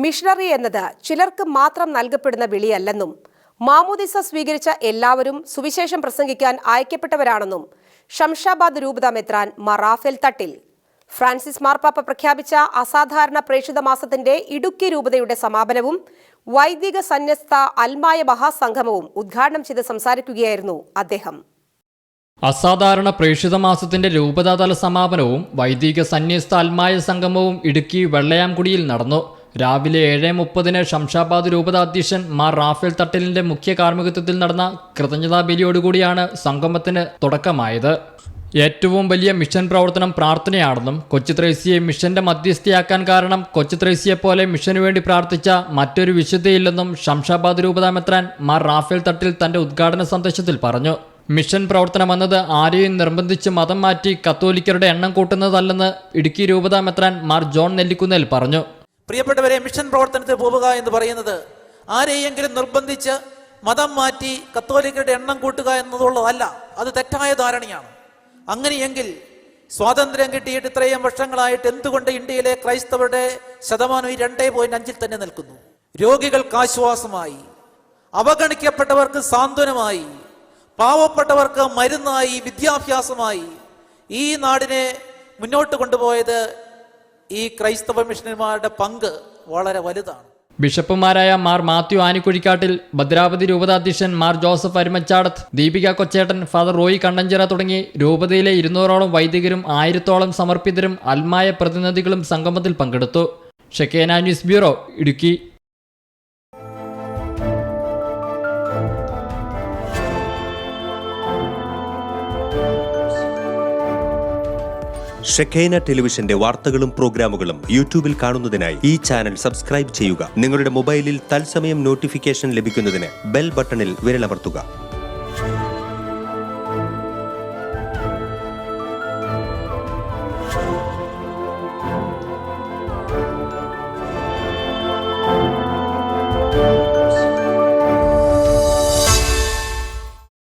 Missionary എന്നത് ചിലർക്ക് മാത്രം നൽകപ്പെടുന്ന വിളിയല്ലെന്നും മാമോദിസ സ്വീകരിച്ച എല്ലാവരും സുവിശേഷം പ്രസംഗിക്കാൻ അയക്കപ്പെട്ടവരാണെന്നും ശംഷാബാദ് രൂപത മെത്രാൻ മാർ റാഫേൽ തട്ടിൽ ഫ്രാൻസിസ് മാർപ്പാപ്പ പ്രഖ്യാപിച്ച അസാധാരണ പ്രേക്ഷിത മാസത്തിന്റെ ഇടുക്കി രൂപതയുടെ സമാപനവും വൈദിക സന്യസ്ത അൽമായ മഹാസംഗമവും ഉദ്ഘാടനം ചെയ്ത് സംസാരിക്കുകയായിരുന്നു അദ്ദേഹം. അസാധാരണ പ്രേക്ഷിത മാസത്തിന്റെ രൂപതാതല സമാപനവും വൈദിക സന്യസ്ത അൽമായ സംഗമവും ഇടുക്കി വെള്ളയാംകുടിയിൽ നടന്നു. രാവിലെ 7:30 ശംഷാബാദ് രൂപത അധ്യക്ഷൻ മാർ റാഫേൽ തട്ടലിന്റെ മുഖ്യ കാർമ്മികത്വത്തിൽ നടന്ന കൃതജ്ഞതാ ബലിയോടുകൂടിയാണ് സംഗമത്തിന് തുടക്കമായത്. ഏറ്റവും വലിയ മിഷൻ പ്രവർത്തനം പ്രാർത്ഥനയാണെന്നും കൊച്ചു ത്രേസ്യയെ മിഷന്റെ മധ്യസ്ഥയാക്കാൻ കാരണം കൊച്ചു ത്രേസ്യയെപ്പോലെ മിഷനു വേണ്ടി പ്രാർത്ഥിച്ച മറ്റൊരു വിശുദ്ധയില്ലെന്നും ശംഷാബാദ് രൂപതാ മെത്രാൻ മാർ റാഫേൽ തട്ടിൽ തന്റെ ഉദ്ഘാടന സന്ദേശത്തിൽ പറഞ്ഞു. മിഷൻ പ്രവർത്തനം എന്നത് ആരെയും നിർബന്ധിച്ച് മതം മാറ്റി കത്തോലിക്കരുടെ എണ്ണം കൂട്ടുന്നതല്ലെന്ന് ഇടുക്കി രൂപതാ മെത്രാൻ മാർ ജോൺ നെല്ലിക്കുന്നേൽ പറഞ്ഞു. പ്രിയപ്പെട്ടവരെ, മിഷൻ പ്രവർത്തനത്തിൽ പോവുക എന്ന് പറയുന്നത് ആരെയെങ്കിലും നിർബന്ധിച്ച് മതം മാറ്റി കത്തോലിക്കരുടെ എണ്ണം കൂട്ടുക എന്നതുള്ളതല്ല. അത് തെറ്റായ ധാരണയാണ്. അങ്ങനെയെങ്കിൽ സ്വാതന്ത്ര്യം കിട്ടിയിട്ട് ഇത്രയും വർഷങ്ങളായിട്ട് എന്തുകൊണ്ട് ഇന്ത്യയിലെ ക്രൈസ്തവരുടെ ശതമാനം 2.5 തന്നെ നിൽക്കുന്നു? രോഗികൾക്ക് ആശ്വാസമായി, അവഗണിക്കപ്പെട്ടവർക്ക് സാന്ത്വനമായി, പാവപ്പെട്ടവർക്ക് മരുന്നായി, വിദ്യാഭ്യാസമായി ഈ നാടിനെ മുന്നോട്ട് കൊണ്ടുപോയത് ഈ ക്രൈസ്തവ മിഷണറിമാരുടെ പങ്ക് വളരെ വലുതാണ്. ബിഷപ്പുമാരായ മാർ മാത്യു ആനിക്കുഴിക്കാട്ടിൽ, ഭദ്രാവതി രൂപതാധ്യക്ഷൻ മാർ ജോസഫ് അരുമച്ചാടത്ത്, ദീപിക കൊച്ചേട്ടൻ, ഫാദർ റോയി കണ്ടഞ്ചിറ തുടങ്ങി രൂപതയിലെ 200ഓളം വൈദികരും 1000ഓളം സമർപ്പിതരും അൽമായ പ്രതിനിധികളും സംഗമത്തിൽ പങ്കെടുത്തു. ഷെക്കേന ന്യൂസ് ബ്യൂറോ, ഇടുക്കി. ഷെക്കേന ടെലിവിഷന്റെ വാർത്തകളും പ്രോഗ്രാമുകളും യൂട്യൂബിൽ കാണുന്നതിനായി ഈ ചാനൽ സബ്സ്ക്രൈബ് ചെയ്യുക. നിങ്ങളുടെ മൊബൈലിൽ തത്സമയം നോട്ടിഫിക്കേഷൻ ലഭിക്കുന്നതിന് ബെൽ ബട്ടണിൽ വിരലമർത്തുക.